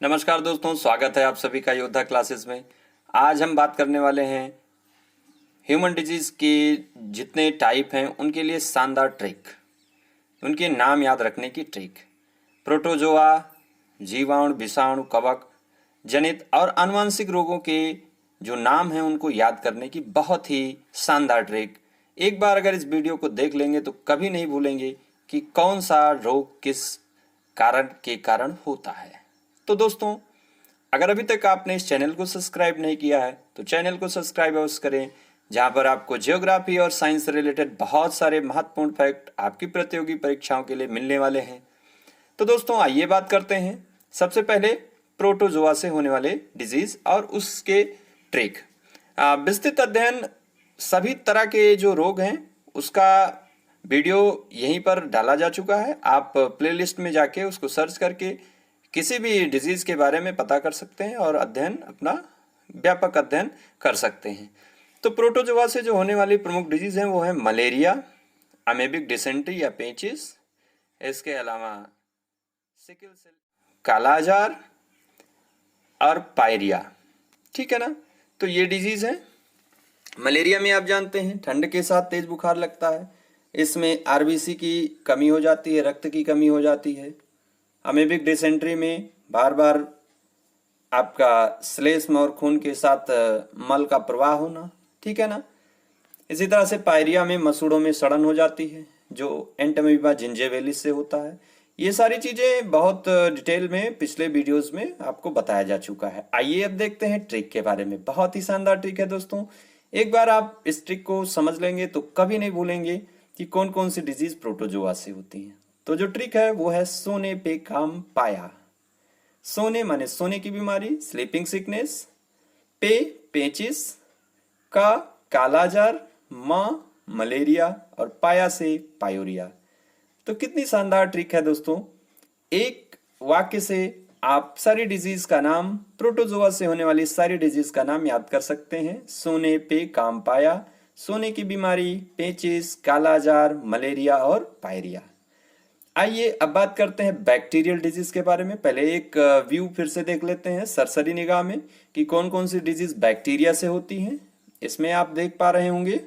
नमस्कार दोस्तों, स्वागत है आप सभी का योद्धा क्लासेस में। आज हम बात करने वाले हैं ह्यूमन डिजीज के जितने टाइप हैं उनके लिए शानदार ट्रिक, उनके नाम याद रखने की ट्रिक। प्रोटोजोआ, जीवाणु, विषाणु, कवक जनित और आनुवंशिक रोगों के जो नाम हैं उनको याद करने की बहुत ही शानदार ट्रिक। एक बार अगर इस वीडियो को देख लेंगे तो कभी नहीं भूलेंगे कि कौन सा रोग किस कारण के कारण होता है। तो दोस्तों, अगर अभी तक आपने इस चैनल को सब्सक्राइब नहीं किया है तो चैनल को सब्सक्राइब अवश्य करें, जहां पर आपको ज्योग्राफी और साइंस से रिलेटेड बहुत सारे महत्वपूर्ण फैक्ट आपकी प्रतियोगी परीक्षाओं के लिए मिलने वाले हैं। तो दोस्तों, आइए बात करते हैं सबसे पहले प्रोटोजोआ से होने वाले डिजीज और उसके ट्रिक। विस्तृत अध्ययन सभी तरह के जो रोग हैं उसका वीडियो यहीं पर डाला जा चुका है। आप प्लेलिस्ट में जाके उसको सर्च करके किसी भी डिजीज के बारे में पता कर सकते हैं और अध्ययन अपना व्यापक अध्ययन कर सकते हैं। तो प्रोटोजोआ से जो होने वाली प्रमुख डिजीज हैं वो है मलेरिया, अमेबिक डिसेंट्री या पेचिस, इसके अलावा सिकल सेल, कालाजार और पायरिया। ठीक है ना। तो ये डिजीज है। मलेरिया में आप जानते हैं ठंड के साथ तेज बुखार लगता है, इसमें आरबीसी की कमी हो जाती है, रक्त की कमी हो जाती है। अमेबिक डिसेंट्री में बार बार आपका श्लेष्म और खून के साथ मल का प्रवाह होना। ठीक है ना। इसी तरह से पायरिया में मसूड़ों में सड़न हो जाती है जो एंटमीबा जिंजेवेलिस से होता है। ये सारी चीजें बहुत डिटेल में पिछले वीडियोस में आपको बताया जा चुका है। आइए अब देखते हैं ट्रिक के बारे में। बहुत ही शानदार ट्रिक है दोस्तों। एक बार आप इस ट्रिक को समझ लेंगे तो कभी नहीं भूलेंगे कि कौन कौन सी डिजीज प्रोटोजोआ से होती है। तो जो ट्रिक है वो है सोने पे काम पाया। सोने माने सोने की बीमारी, स्लीपिंग सिकनेस, पे पेचिस, का कालाजार, माँ मलेरिया और पाया से पायोरिया। तो कितनी शानदार ट्रिक है दोस्तों। एक वाक्य से आप सारी डिजीज का नाम, प्रोटोजोआ से होने वाली सारी डिजीज का नाम याद कर सकते हैं। सोने पे काम पाया, सोने की बीमारी, पेचिस, कालाजार, मलेरिया और पायरिया। आइए अब बात करते हैं बैक्टीरियल डिजीज के बारे में। पहले एक व्यू फिर से देख लेते हैं सरसरी निगाह में कि कौन कौन सी डिजीज बैक्टीरिया से होती हैं। इसमें आप देख पा रहे होंगे।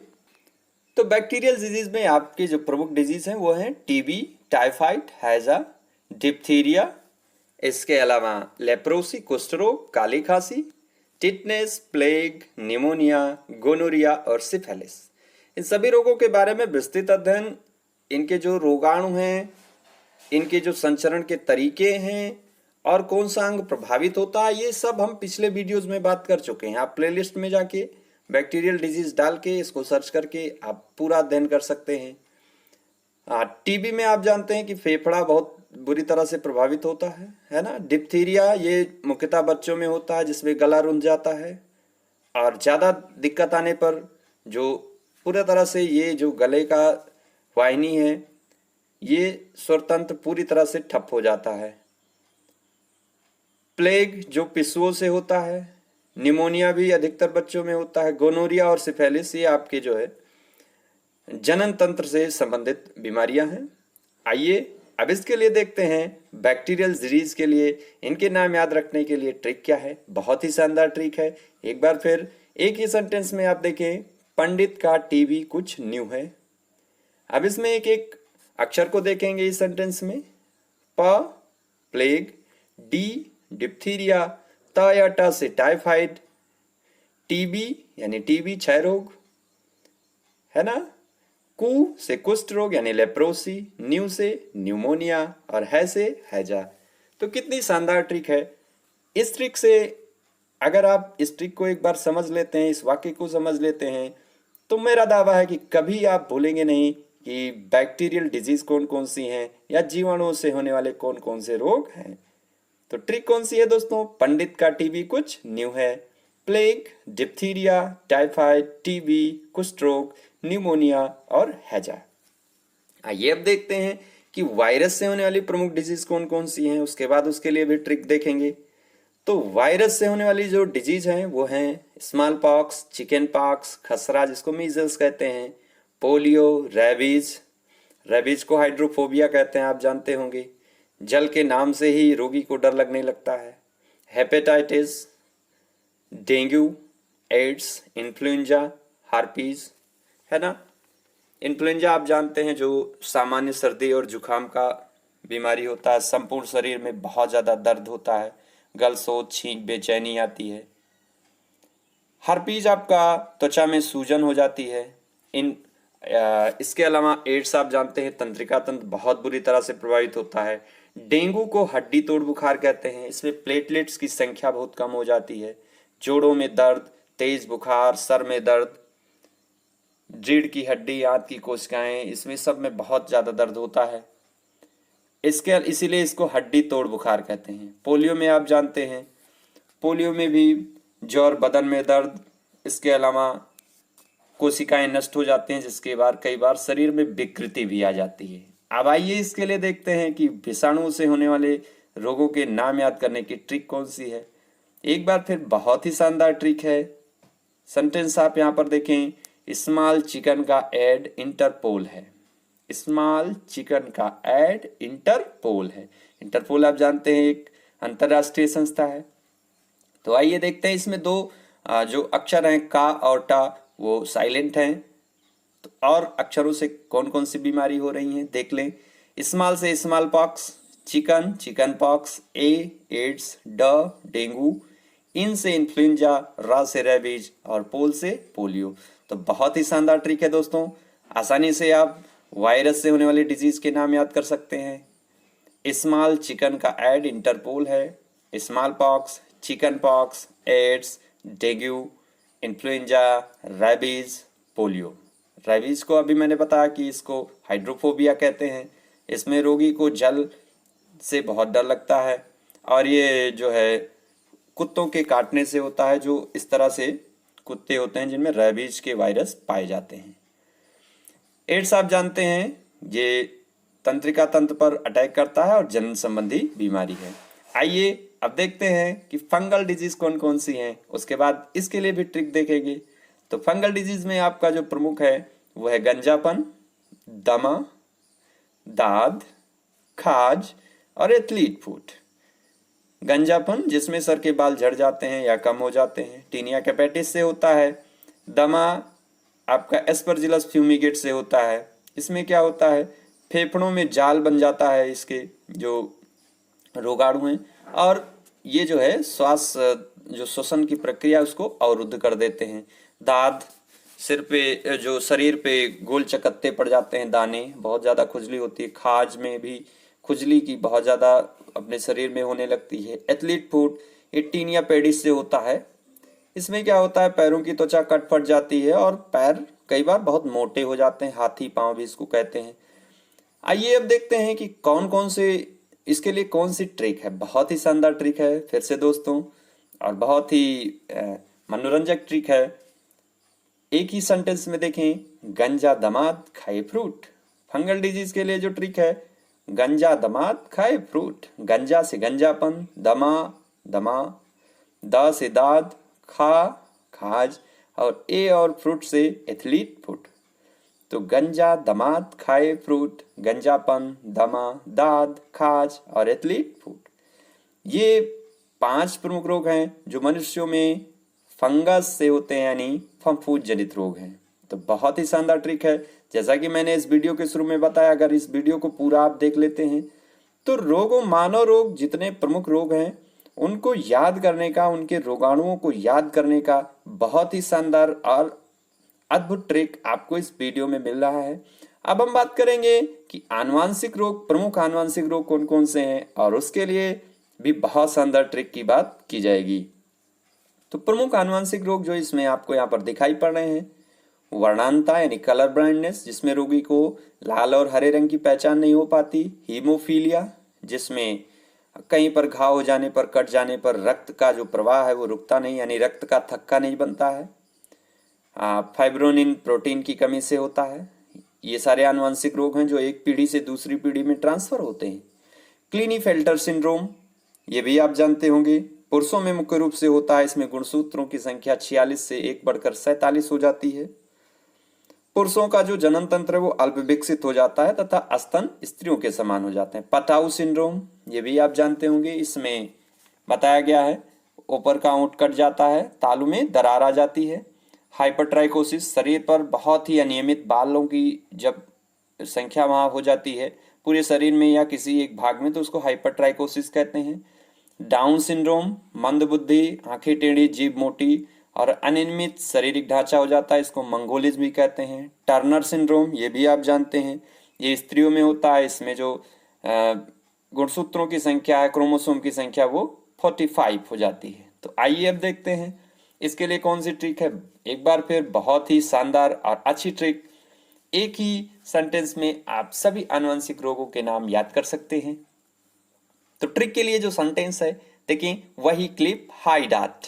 तो बैक्टीरियल डिजीज में आपके जो प्रमुख डिजीज हैं वो हैं टीबी, टाइफाइड, हैजा, डिप्थीरिया, इसके अलावा लेप्रोसी कुष्ठ रोग, काली खांसी, टिटनेस, प्लेग, निमोनिया, गोनोरिया और सिफिलिस। इन सभी रोगों के बारे में विस्तृत अध्ययन, इनके जो रोगाणु हैं, इनके जो संचरण के तरीके हैं और कौन सा अंग प्रभावित होता है, ये सब हम पिछले वीडियोस में बात कर चुके हैं। आप प्लेलिस्ट में जाके बैक्टीरियल डिजीज डाल के इसको सर्च करके आप पूरा अध्ययन कर सकते हैं। टीबी में आप जानते हैं कि फेफड़ा बहुत बुरी तरह से प्रभावित होता है ना। डिप्थीरिया ये मुख्यतः बच्चों में होता है जिसमें गला रुंध जाता है और ज़्यादा दिक्कत आने पर जो पूरी तरह से ये जो गले का वाहिनी है ये स्वरतंत्र पूरी तरह से ठप हो जाता है। प्लेग जो पिस्सुओं से होता है, निमोनिया भी अधिकतर बच्चों में होता है, गोनोरिया और सिफिलिस ये आपके जो है जनन तंत्र से संबंधित बीमारियां हैं। आइए अब इसके लिए देखते हैं बैक्टीरियल डिजीज के लिए इनके नाम याद रखने के लिए ट्रिक क्या है। बहुत ही शानदार ट्रिक है। एक बार फिर एक ही सेंटेंस में आप देखें, पंडित का टीबी कुछ न्यू है। अब इसमें एक एक अक्षर को देखेंगे इस सेंटेंस में। प प्लेग, डी डिप्थीरिया, त या ट से टाइफाइड, टीबी यानी टीबी क्षय रोग है ना, कु से कुष्ठ रोग यानी लेप्रोसी, न्यू से न्यूमोनिया और है से हैजा। तो कितनी शानदार ट्रिक है। इस ट्रिक से अगर आप इस ट्रिक को एक बार समझ लेते हैं, इस वाक्य को समझ लेते हैं, तो मेरा दावा है कि कभी आप भूलेंगे नहीं कि बैक्टीरियल डिजीज कौन कौन सी हैं या जीवाणुओं से होने वाले कौन कौन से रोग हैं। तो ट्रिक कौन सी है दोस्तों? पंडित का टीबी कुछ न्यू है। प्लेग, डिप्थीरिया, टाइफाइड, टीबी, कुष्ठ रोग, न्यूमोनिया और हैजा। आइए अब देखते हैं कि वायरस से होने वाली प्रमुख डिजीज कौन कौन सी हैं। उसके बाद उसके लिए भी ट्रिक देखेंगे। तो वायरस से होने वाली जो डिजीज हैं वो हैं स्मॉल पॉक्स, चिकन पॉक्स, खसरा जिसको मीजल्स कहते हैं, पोलियो, रेबीज को हाइड्रोफोबिया कहते हैं, आप जानते होंगे। जल के नाम से ही रोगी को डर लगने लगता है। हेपेटाइटिस, डेंगू, एड्स, इन्फ्लुएंजा, हार्पीज, है ना। इन्फ्लुएंजा आप जानते हैं जो सामान्य सर्दी और जुकाम का बीमारी होता है, संपूर्ण शरीर में बहुत ज़्यादा दर्द होता है, गलसोत, छींक, बेचैनी आती है। हार्पीज आपका त्वचा में सूजन हो जाती है। इसके अलावा एड्स आप जानते हैं तंत्रिका तंत्र बहुत बुरी तरह से प्रभावित होता है। डेंगू को हड्डी तोड़ बुखार कहते हैं, इसमें प्लेटलेट्स की संख्या बहुत कम हो जाती है। जोड़ों में दर्द, तेज बुखार, सर में दर्द, रीढ़ की हड्डी, आंत की कोशिकाएं, इसमें सब में बहुत ज़्यादा दर्द होता है। इसीलिए इसको हड्डी तोड़ बुखार कहते हैं। पोलियो में आप जानते हैं, पोलियो में भी ज्वर, बदन में दर्द, इसके अलावा कोशिकाएं नष्ट हो जाती हैं, जिसके बाद कई बार शरीर में विकृति भी आ जाती है। अब आइए इसके लिए देखते हैं कि विषाणुओं से होने वाले रोगों के नाम याद करने की ट्रिक कौन सी है। एक बार फिर बहुत ही शानदार ट्रिक है। सेंटेंस आप यहाँ पर देखें, स्मॉल चिकन का एड इंटरपोल है। स्मॉल चिकन का एड इंटरपोल है। इंटरपोल आप जानते हैं एक अंतरराष्ट्रीय संस्था है। तो आइए देखते हैं इसमें दो जो अक्षर हैं का और टा वो साइलेंट हैं। तो और अक्षरों से कौन कौन सी बीमारी हो रही है देख लें। स्मॉल से smallpox, chicken, chickenpox, AIDS, dengue, इन से इन्फ्लुएंजा, रा से रेबीज और पोल से पोलियो। तो बहुत ही शानदार ट्रिक है दोस्तों। आसानी से आप वायरस से होने वाली डिजीज के नाम याद कर सकते हैं। स्मॉल चिकन का एड इंटरपोल है। Smallpox, chickenpox, AIDS, dengue, influenza, rabies, polio. Rabies को अभी मैंने बताया कि इसको हाइड्रोफोबिया कहते हैं। इसमें रोगी को जल से बहुत डर लगता है और ये जो है कुत्तों के काटने से होता है, जो इस तरह से कुत्ते होते हैं जिनमें रेबीज के वायरस पाए जाते हैं। एड्स आप जानते हैं ये तंत्रिका तंत्र पर अटैक करता है और जनन संबंधी बीमारी है। आइए अब देखते हैं कि फंगल डिजीज कौन कौन सी हैं, उसके बाद इसके लिए भी ट्रिक देखेंगे। तो फंगल डिजीज में आपका जो प्रमुख है वो है गंजापन, दमा, दाद, खाज और एथलीट फुट। गंजापन जिसमें सर के बाल झड़ जाते हैं या कम हो जाते हैं, टीनिया कैपेटिस से होता है। दमा आपका एस्परजिलस फ्यूमिगेट से होता है। इसमें क्या होता है, फेफड़ों में जाल बन जाता है इसके जो रोगाणु हैं और ये जो है श्वास जो श्वसन की प्रक्रिया उसको अवरुद्ध कर देते हैं। दाद सिर पे जो शरीर पे गोल चकत्ते पड़ जाते हैं, दाने, बहुत ज़्यादा खुजली होती है। खाज में भी खुजली की बहुत ज़्यादा अपने शरीर में होने लगती है। एथलीट फुट ये टीनिया पेडिस से होता है। इसमें क्या होता है, पैरों की त्वचा कट फट जाती है और पैर कई बार बहुत मोटे हो जाते हैं, हाथी पांव भी इसको कहते हैं। आइए अब देखते हैं कि कौन कौन से इसके लिए कौन सी ट्रिक है। बहुत ही शानदार ट्रिक है फिर से दोस्तों और बहुत ही मनोरंजक ट्रिक है। एक ही सेंटेंस में देखें, गंजा दमाद खाए फ्रूट। फंगल डिजीज के लिए जो ट्रिक है, गंजा दमाद खाए फ्रूट। गंजा से गंजापन, दमा दमा, दा से दाद, खा खाज और ए और फ्रूट से एथलीट फुट। तो गंजा दमाद खाए फ्रूट, गंजापन, दमा, दाद, खाज और एथलीट फुट, ये 5 प्रमुख रोग हैं जो मनुष्यों में फंगस से होते हैं, यानी फफूंद जनित रोग हैं। तो बहुत ही शानदार ट्रिक है। जैसा कि मैंने इस वीडियो के शुरू में बताया, अगर इस वीडियो को पूरा आप देख लेते हैं तो रोगों, मानव रोग जितने प्रमुख रोग हैं उनको याद करने का, उनके रोगाणुओं को याद करने का बहुत ही शानदार और अद्भुत ट्रिक आपको इस वीडियो में मिल रहा है। अब हम बात करेंगे कि आनुवांशिक रोग, प्रमुख आनुवांशिक रोग कौन कौन से हैं और उसके लिए भी बहुत शानदार ट्रिक की बात की जाएगी। तो प्रमुख आनुवांशिक रोग जो इसमें आपको यहाँ पर दिखाई पड़ रहे हैं, वर्णांता यानी कलर ब्लाइंडनेस, जिसमें रोगी को लाल और हरे रंग की पहचान नहीं हो पाती। हीमोफीलिया, जिसमें कहीं पर घाव हो जाने पर, कट जाने पर रक्त का जो प्रवाह है वो रुकता नहीं, यानी रक्त का थक्का नहीं बनता है। फाइब्रोनिन प्रोटीन की कमी से होता है। ये सारे आनुवंशिक रोग हैं जो एक पीढ़ी से दूसरी पीढ़ी में ट्रांसफर होते हैं। क्लीनीफेल्टर सिंड्रोम, ये भी आप जानते होंगे, पुरुषों में मुख्य रूप से होता है। इसमें गुणसूत्रों की संख्या 46 से 1 बढ़कर 47 हो जाती है। पुरुषों का जो जनन तंत्र है वो अल्प विकसित हो जाता है तथा स्तन स्त्रियों के समान हो जाते हैं। पटाऊ सिंड्रोम, ये भी आप जानते होंगे, इसमें बताया गया है। ऊपर का होंठ कट जाता है, तालू में दरार आ जाती है। हाइपरट्राइकोसिस, शरीर पर बहुत ही अनियमित बालों की जब संख्या वहाँ हो जाती है पूरे शरीर में या किसी एक भाग में, तो उसको हाइपरट्राइकोसिस कहते हैं। डाउन सिंड्रोम, मंदबुद्धि, आंखें टेढ़ी, जीभ मोटी और अनियमित शारीरिक ढांचा हो जाता है, इसको मंगोलिज्म भी कहते हैं। टर्नर सिंड्रोम, ये भी आप जानते हैं, ये स्त्रियों में होता है। इसमें जो गुणसूत्रों की संख्या है, क्रोमोसोम की संख्या, वो 45 हो जाती है। तो आइए अब देखते हैं इसके लिए कौन सी ट्रिक है। एक बार फिर बहुत ही शानदार और अच्छी ट्रिक, एक ही सेंटेंस में आप सभी आनुवंशिक रोगों के नाम याद कर सकते हैं। तो ट्रिक के लिए जो सेंटेंस है देखिए, वही क्लिप हाई डाट,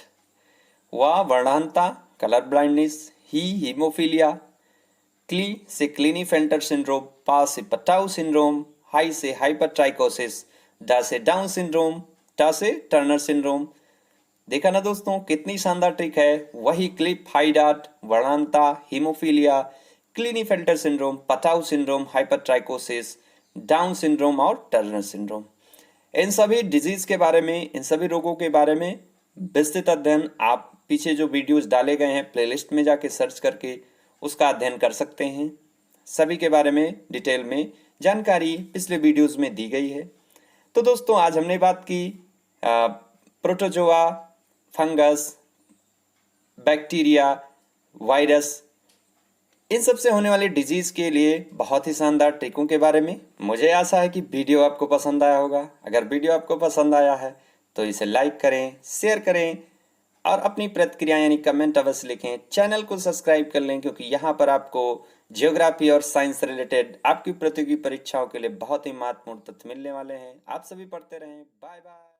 वह वर्णांता कलर ब्लाइंडनेस, ही हीमोफीलिया, क्ली से क्लीनीफेल्टर सिंड्रोम, पा से पटाउ सिंड्रोम, हाई से हाइपरट्राइकोसिस, डा से डाउन सिंड्रोम, टा से टर्नर सिंड्रोम। देखा ना दोस्तों, कितनी शानदार ट्रिक है। वही क्लिप हाई डाट, वर्णांता, haemophilia, Klinefelter syndrome, Patau syndrome, hypertrichosis, Down syndrome और टर्नर सिंड्रोम। इन सभी डिजीज के बारे में, इन सभी रोगों के बारे में विस्तृत अध्ययन आप पीछे जो वीडियोस डाले गए हैं प्लेलिस्ट में जाके सर्च करके उसका अध्ययन कर सकते हैं। सभी के बारे में डिटेल में जानकारी पिछले वीडियोस में दी गई है। तो दोस्तों, आज हमने बात की प्रोटोजोआ, फंगस, बैक्टीरिया, वायरस, इन सब से होने वाले डिजीज के लिए बहुत ही शानदार ट्रिकों के बारे में। मुझे आशा है कि वीडियो आपको पसंद आया होगा। अगर वीडियो आपको पसंद आया है तो इसे लाइक करें, शेयर करें और अपनी प्रतिक्रिया यानी कमेंट अवश्य लिखें। चैनल को सब्सक्राइब कर लें, क्योंकि यहाँ पर आपको ज्योग्राफी और साइंस रिलेटेड आपकी प्रतियोगी परीक्षाओं के लिए बहुत ही महत्वपूर्ण तथ्य मिलने वाले हैं। आप सभी पढ़ते रहें। Bye bye.